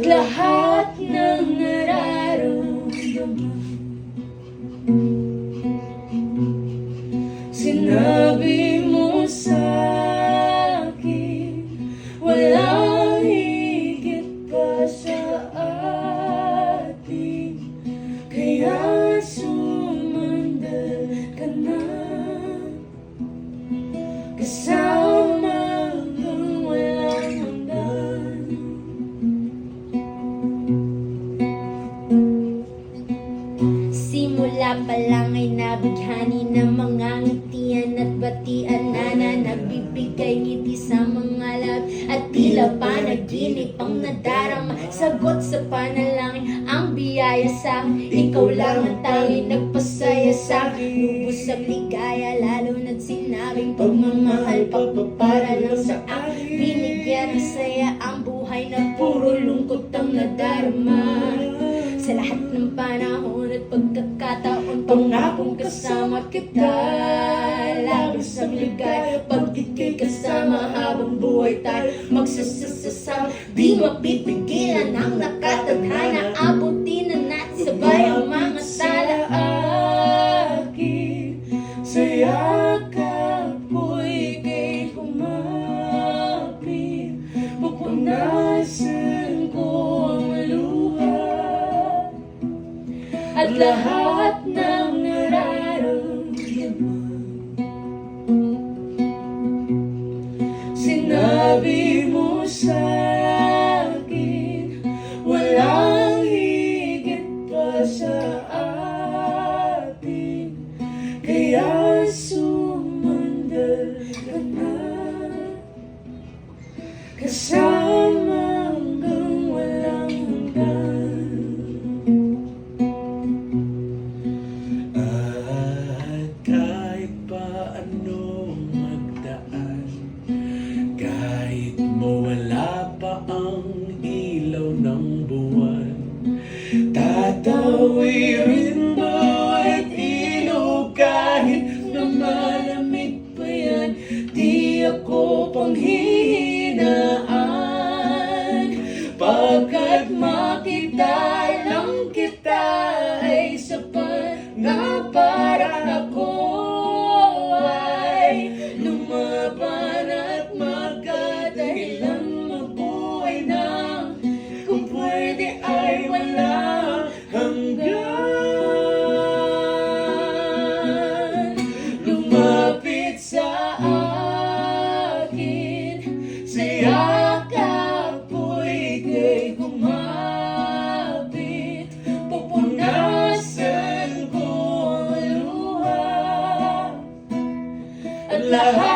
lahat ng nararamdaman. Sinabi mo sa'kin, walang higit pa sa atin, kaya sumandal ka na, kasama hanggang walang hanggan. Simula pa lang ay nabighani ng mga ngitian at batian na nagbibigay ngiti sa mga lahat, at tila panaginip ang nadarama, sagot sa panalangin ang biyaya sa'kin. Ikaw lang ang tanging nagpasaya sa'kin, lubos ang ligaya, lalo na't sinabing pagmamahal para lang sa akin. Binigyan ng saya ang buhay na puro lungkot ang nadarama. Sa lahat ng panahon at pagkakataon, pangakong kasama kita, labis ang ligaya pag ika'y kasama, habang buhay tayo magsasasama. Di mapipigilan ang nakatadhana, abutin na natin sabay ang mga salaakin. Sa yakap ko'y ika'y kumapit, pupunasan ko ang luha at lahat ng nararamdaman. Sinabi mo sa'kin, walang higit pa sa atin, kaya sumandal ka na, kasama hanggang walang hanggan. Kahit pa anong magdaan, kahit mawala pa ang ilaw ng buwan, tatawirin bawat ilog kahit na malamig pa yan. Di ako panghihinaan, pagkat makita lang kita ay sapat na para ako ay lumaban at magkadahilan, mabuhay na kung pwede ay walang hanggan. Lumapit sa akin, sa yakap ko'y ika'y kumapit, pupunasan ko ang luha at lahat